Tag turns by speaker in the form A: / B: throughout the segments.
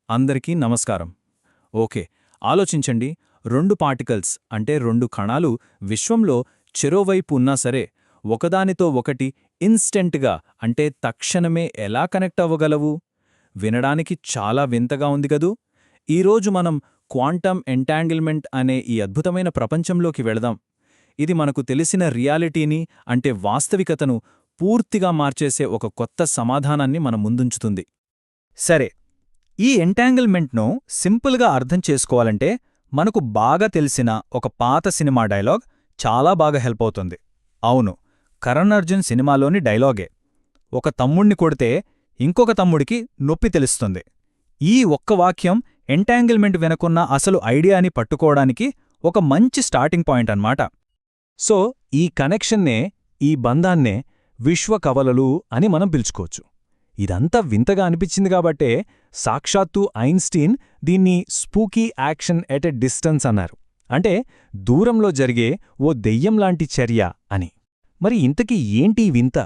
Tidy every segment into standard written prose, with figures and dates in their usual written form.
A: అందరికీ నమస్కారం. ఓకే, ఆలోచించండి. రెండు పార్టికల్స్ అంటే రెండు కణాలు విశ్వంలో చెరోవైపు ఉన్నా సరే ఒకదానితో ఒకటి ఇన్స్టెంట్గా అంటే తక్షణమే ఎలా కనెక్ట్ అవ్వగలవు? వినడానికి చాలా వింతగా ఉంది గదూ. ఈరోజు మనం క్వాంటమ్ ఎంటాంగిల్మెంట్ అనే ఈ అద్భుతమైన ప్రపంచంలోకి వెళదాం. ఇది మనకు తెలిసిన రియాలిటీని అంటే వాస్తవికతను పూర్తిగా మార్చేసే ఒక కొత్త సమాధానాన్ని మన ముందుంచుతుంది.
B: సరే, ఈ ఎంటాంగిల్మెంట్ను సింపుల్గా అర్థం చేసుకోవాలంటే మనకు బాగా తెలిసిన ఒక పాత సినిమా డైలాగ్ చాలా బాగా హెల్ప్ అవుతుంది. అవును, కరణ్ అర్జున్ సినిమాలోని డైలాగే. ఒక తమ్ముణ్ణి కొడితే ఇంకొక తమ్ముడికి నొప్పి తెలుస్తుంది. ఈ ఒక్క వాక్యం ఎంటాంగిల్మెంట్ వెనుకున్న అసలు ఐడియాని పట్టుకోవడానికి ఒక మంచి స్టార్టింగ్ పాయింట్ అన్నమాట.
A: సో ఈ కనెక్షన్నే, ఈ బంధాన్నే విశ్వకవలలు అని మనం పిలుచుకోవచ్చు. ఇదంతా వింతగా అనిపించింది కాబట్టే సాక్షాత్తు ఐన్స్టీన్ దీన్ని spooky action at a distance అన్నారు. అంటే దూరంలో జరిగే ఓ దెయ్యంలాంటి చర్య అని. మరి ఇంతకీ ఏంటి వింత?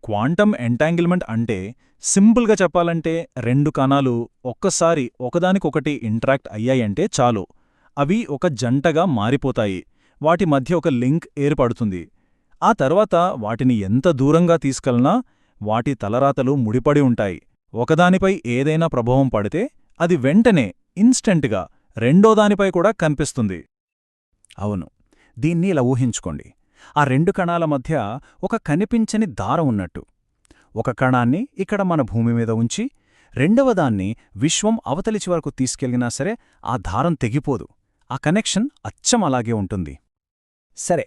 A: క్వాంటమ్ ఎంటాంగిల్మెంట్ అంటే సింపుల్గా చెప్పాలంటే రెండు కణాలు ఒక్కసారి ఒకదానికొకటి ఇంటరాక్ట్ అయ్యాయంటే చాలు, అవి ఒక జంటగా మారిపోతాయి. వాటి మధ్య ఒక లింక్ ఏర్పడుతుంది. ఆ తర్వాత వాటిని ఎంత దూరంగా తీసుకెళ్లినా వాటి తలరాతలు ముడిపడి ఉంటాయి. ఒకదానిపై ఏదైనా ప్రభావం పడితే అది వెంటనే ఇన్స్టెంట్గా రెండోదానిపై కూడా కనిపిస్తుంది. అవును, దీన్ని ఇలా ఊహించుకోండి. ఆ రెండు కణాల మధ్య ఒక కనిపించని దారం ఉన్నట్టు. ఒక కణాన్ని ఇక్కడ మన భూమి మీద ఉంచి రెండవదాన్ని విశ్వం అవతలి చివరకు తీసుకెళ్లినా సరే ఆ దారం తెగిపోదు. ఆ కనెక్షన్ అచ్చం అలాగే ఉంటుంది.
B: సరే,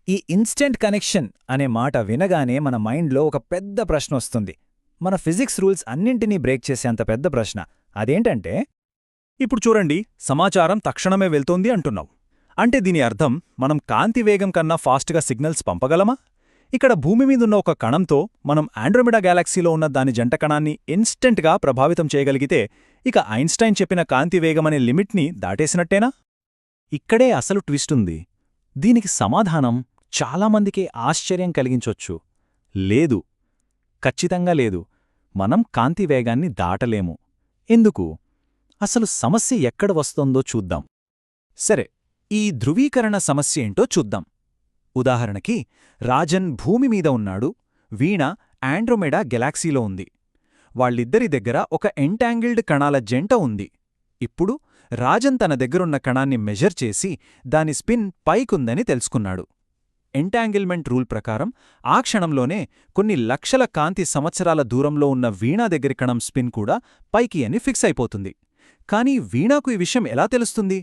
B: ఈ ఇన్స్టెంట్ కనెక్షన్ అనే మాట వినగానే మన మైండ్లో ఒక పెద్ద ప్రశ్న వస్తుంది. మన ఫిజిక్స్ రూల్స్ అన్నింటినీ బ్రేక్ చేసేంత పెద్ద ప్రశ్న. అదేంటంటే,
A: ఇప్పుడు చూడండి, సమాచారం తక్షణమే వెళ్తోంది అంటున్నావు. అంటే దీని అర్థం మనం కాంతి వేగం కన్నా ఫాస్ట్గా సిగ్నల్స్ పంపగలమా? ఇక్కడ భూమి మీదున్న ఒక కణంతో మనం ఆండ్రోమెడా గ్యాలక్సీలో ఉన్న దాని జంట కణాన్ని ఇన్స్టెంట్గా ప్రభావితం చేయగలిగితే ఇక ఐన్స్టైన్ చెప్పిన కాంతి వేగమనే లిమిట్ని దాటేసినట్టేనా? ఇక్కడే అసలు ట్విస్టుంది. దీనికి సమాధానం చాలామందికి ఆశ్చర్యం కలిగించొచ్చు. లేదు, ఖచ్చితంగా లేదు. మనం కాంతి వేగాన్ని దాటలేము. ఎందుకు? అసలు సమస్య ఎక్కడ వస్తోందో చూద్దాం. సరే, ఈ ధృవీకరణ సమస్య ఏంటో చూద్దాం. ఉదాహరణకి, రాజన్ భూమి మీద ఉన్నాడు, వీణ ఆండ్రోమెడా గెలాక్సీలో ఉంది. వాళ్ళిద్దరి దగ్గర ఒక ఎంటాంగిల్డ్ కణాల జంట ఉంది. ఇప్పుడు రాజన్ తన దగ్గరున్న కణాన్ని మెజర్ చేసి దాని స్పిన్ పైకుందని తెలుసుకున్నాడు. ఎంటాంగిల్మెంట్ రూల్ ప్రకారం ఆ క్షణంలోనే కొన్ని లక్షల కాంతి సంవత్సరాల దూరంలో ఉన్న వీణా దగ్గరి కణం స్పిన్ కూడా పైకి అని ఫిక్స్ అయిపోతుంది. కానీ వీణాకు ఈ విషయం ఎలా తెలుస్తుంది?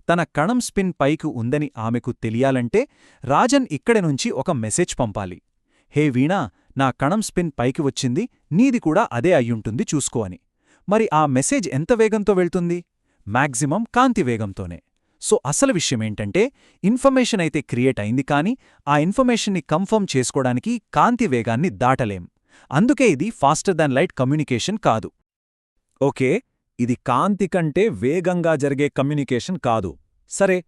A: తన కణం స్పిన్ పైకి ఉందని ఆమెకు తెలియాలంటే రాజన్ ఇక్కడి నుంచి ఒక మెసేజ్ పంపాలి. హే వీణా, నా కణం స్పిన్ పైకి వచ్చింది, నీది కూడా అదే అయ్యుంటుంది చూసుకో అని. మరి ఆ మెసేజ్ ఎంత వేగంతో వెళ్తుంది? మాక్సిమం కాంతి వేగంతోనే. సో అసలు విషయమేంటంటే, ఇన్ఫర్మేషన్ అయితే క్రియేట్ అయింది, కానీ ఆ ఇన్ఫర్మేషన్ని కన్ఫర్మ్ చేసుకోవడానికి కాంతి వేగాన్ని దాటలేం. అందుకే ఇది ఫాస్టర్ దాన్ లైట్ కమ్యూనికేషన్ కాదు. ఓకే, ఇది కాంతి కంటే వేగంగా జరిగే కమ్యూనికేషన్ కాదు. సరే,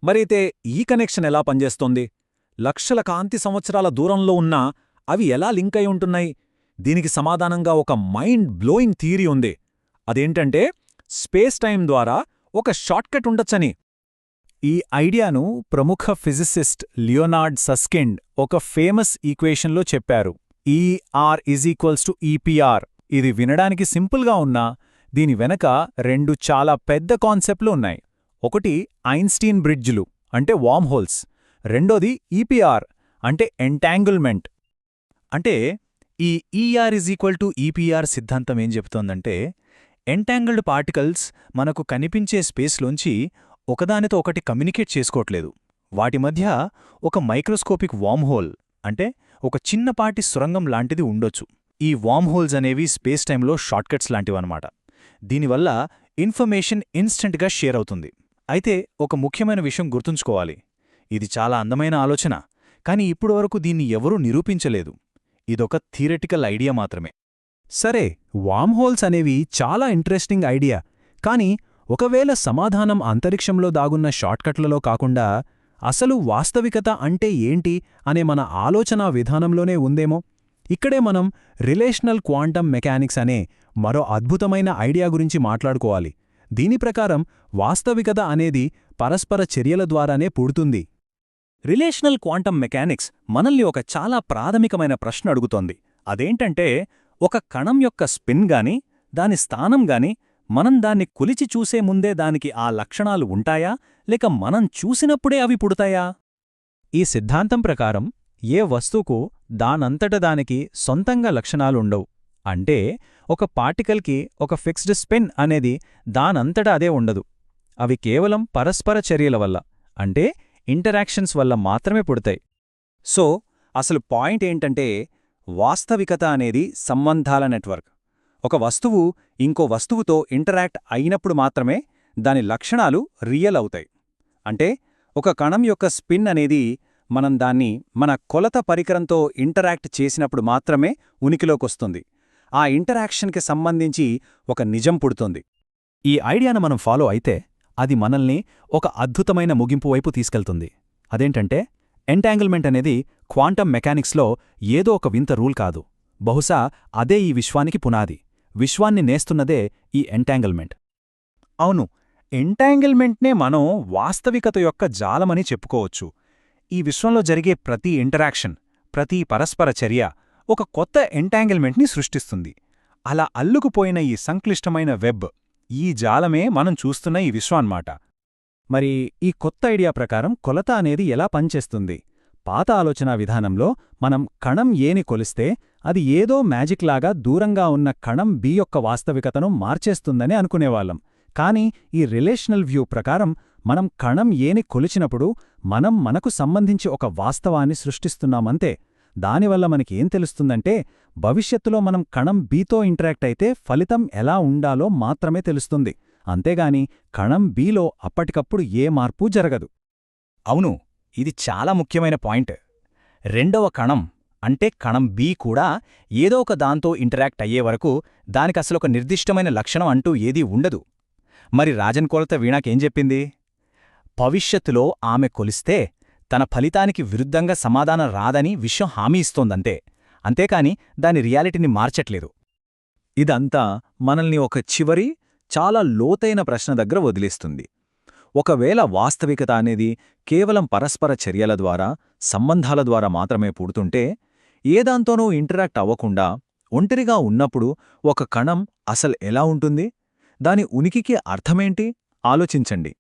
A: మరైతే ఈ కనెక్షన్ ఎలా పనిచేస్తోంది? లక్షల కాంతి సంవత్సరాల దూరంలో ఉన్నా అవి ఎలా లింక్ అయి ఉంటున్నాయి? దీనికి సమాధానంగా ఒక మైండ్ బ్లోయింగ్ థియరీ ఉంది. అదేంటంటే, స్పేస్ టైం ద్వారా ఒక షార్ట్కట్ ఉండొచ్చని. ఈ ఐడియాను ప్రముఖ ఫిజిసిస్ట్ లియోనార్డ్ సస్కిండ్ ఒక ఫేమస్ ఈక్వేషన్లో చెప్పారు. ER=EPR. ఇది వినడానికి సింపుల్గా ఉన్నా దీని వెనక రెండు చాలా పెద్ద కాన్సెప్ట్లు ఉన్నాయి. ఒకటి ఐన్స్టీన్ బ్రిడ్జ్లు అంటే వార్మ్ హోల్స్, రెండోది EPR అంటే ఎంటాంగిల్మెంట్. అంటే ఈ ER=EPR సిద్ధాంతం ఏం చెబుతోందంటే, ఎంటాంగిల్డ్ పార్టికల్స్ మనకు కనిపించే స్పేస్లోంచి ఒకదానితో ఒకటి కమ్యూనికేట్ చేసుకోవట్లేదు. వాటి మధ్య ఒక మైక్రోస్కోపిక్ వార్మ్ హోల్ అంటే ఒక చిన్నపాటి సురంగం లాంటిది ఉండొచ్చు. ఈ వార్మ్ హోల్స్ అనేవి స్పేస్ టైంలో షార్ట్కట్స్ లాంటివన్నమాట. దీనివల్ల ఇన్ఫర్మేషన్ ఇన్స్టెంట్గా షేర్ అవుతుంది. అయితే ఒక ముఖ్యమైన విషయం గుర్తుంచుకోవాలి. ఇది చాలా అందమైన ఆలోచన, కానీ ఇప్పటివరకు దీన్ని ఎవరూ నిరూపించలేదు. ఇదొక థియరిటికల్ ఐడియా మాత్రమే.
B: సరే, వార్మ్ హోల్స్ అనేవి చాలా ఇంట్రెస్టింగ్ ఐడియా. కానీ ఒకవేళ సమాధానం అంతరిక్షంలో దాగున్న షార్ట్కట్లలో కాకుండా అసలు వాస్తవికత అంటే ఏంటి అనే మన ఆలోచనా విధానంలోనే ఉందేమో?
A: ఇక్కడే మనం రిలేషనల్ క్వాంటమ్ మెకానిక్స్ అనే మరో అద్భుతమైన ఐడియా గురించి మాట్లాడుకోవాలి. దీని ప్రకారం వాస్తవికత అనేది పరస్పర చర్యల ద్వారానే పుడుతుంది. రిలేషనల్ క్వాంటమ్ మెకానిక్స్ మనల్ని ఒక చాలా ప్రాథమికమైన ప్రశ్న అడుగుతోంది. అదేంటంటే, ఒక కణం యొక్క స్పిన్ గాని, దాని స్థానం గాని, మనం దాన్ని కొలిచి చూసే ముందే దానికి ఆ లక్షణాలు ఉంటాయా, లేక మనం చూసినప్పుడే అవి పుడతాయా?
B: ఈ సిద్ధాంతం ప్రకారం ఏ వస్తువుకు దానంతట దానికి సొంతంగా లక్షణాలుండవు. అంటే ఒక పార్టికల్కి ఒక ఫిక్స్డ్ స్పిన్ అనేది దానంతట అదే ఉండదు. అవి కేవలం పరస్పర చర్యల వల్ల, అంటే ఇంటరాక్షన్స్ వల్ల మాత్రమే పుడతాయి.
A: సో అసలు పాయింట్ ఏంటంటే, వాస్తవికత అనేది సంబంధాల నెట్వర్క్. ఒక వస్తువు ఇంకో వస్తువుతో ఇంటరాక్ట్ అయినప్పుడు మాత్రమే దాని లక్షణాలు రియల్ అవుతాయి. అంటే ఒక కణం యొక్క స్పిన్ అనేది మనం దాన్ని మన కొలత పరికరంతో ఇంటరాక్ట్ చేసినప్పుడు మాత్రమే ఉనికిలోకొస్తుంది. ఆ ఇంటరాక్షన్కి సంబంధించి ఒక నిజం పుడుతుంది. ఈ ఐడియాను మనం ఫాలో అయితే అది మనల్ని ఒక అద్భుతమైన ముగింపు వైపు తీసుకెళ్తుంది. అదేంటంటే, ఎంటాంగిల్మెంట్ అనేది క్వాంటమ్ మెకానిక్స్లో ఏదో ఒక వింత రూల్ కాదు. బహుశా అదే ఈ విశ్వానికి పునాది. విశ్వాన్ని నేస్తున్నదే ఈ ఎంటాంగిల్మెంట్. అవును, ఎంటాంగిల్మెంట్నే మనం వాస్తవికత యొక్క జాలమని చెప్పుకోవచ్చు. ఈ విశ్వంలో జరిగే ప్రతి ఇంటరాక్షన్, ప్రతి పరస్పర చర్య ఒక కొత్త ఎంటాంగిల్మెంట్ని సృష్టిస్తుంది. అలా అల్లుకుపోయిన ఈ సంక్లిష్టమైన వెబ్, ఈ జాలమే మనం చూస్తున్న ఈ విశ్వాన్మాట. మరి ఈ కొత్త ఐడియా ప్రకారం కొలత అనేది ఎలా పనిచేస్తుంది? పాత ఆలోచనా విధానంలో మనం కణం ఏని కొలిస్తే అది ఏదో మ్యాజిక్ లాగా దూరంగా ఉన్న కణం బి యొక్క వాస్తవికతను మార్చేస్తుందని అనుకునేవాళ్ళం. కానీ ఈ రిలేషనల్ వ్యూ ప్రకారం మనం కణం ఏని కొలిచినప్పుడు మనం మనకు సంబంధించి ఒక వాస్తవాన్ని సృష్టిస్తున్నామంతే. దానివల్ల మనకేం తెలుస్తుందంటే, భవిష్యత్తులో మనం కణం బీతో ఇంటరాక్ట్ అయితే ఫలితం ఎలా ఉండాలో మాత్రమే తెలుస్తుంది. అంతేగాని కణం బీలో అప్పటికప్పుడు ఏ మార్పు జరగదు.
B: అవును, ఇది చాలా ముఖ్యమైన పాయింట్. రెండవ కణం అంటే కణం బి కూడా ఏదో ఒక దాంతో ఇంటరాక్ట్ అయ్యే వరకు దానికసలొక నిర్దిష్టమైన లక్షణం అంటూ ఏదీ ఉండదు. మరి రాజన్ కొలత వీణాకేం చెప్పింది? భవిష్యత్తులో ఆమె కొలిస్తే తన ఫలితానికి విరుద్ధంగా సమాధానం రాదని విషయం హామీ ఇస్తోందంతే. అంతేకాని దాని రియాలిటీని మార్చట్లేదు.
A: ఇదంతా మనల్ని ఒక చివరి, చాలా లోతైన ప్రశ్న దగ్గర వదిలేస్తుంది. ఒకవేళ వాస్తవికత అనేది కేవలం పరస్పర చర్యల ద్వారా, సంబంధాల ద్వారా మాత్రమే పుడుతుంటే, ఏదాంతోనూ ఇంటరాక్ట్ అవ్వకుండా ఒంటరిగా ఉన్నప్పుడు ఒక కణం అసలు ఎలా ఉంటుంది? దాని ఉనికికి అర్థమేంటి? ఆలోచించండి.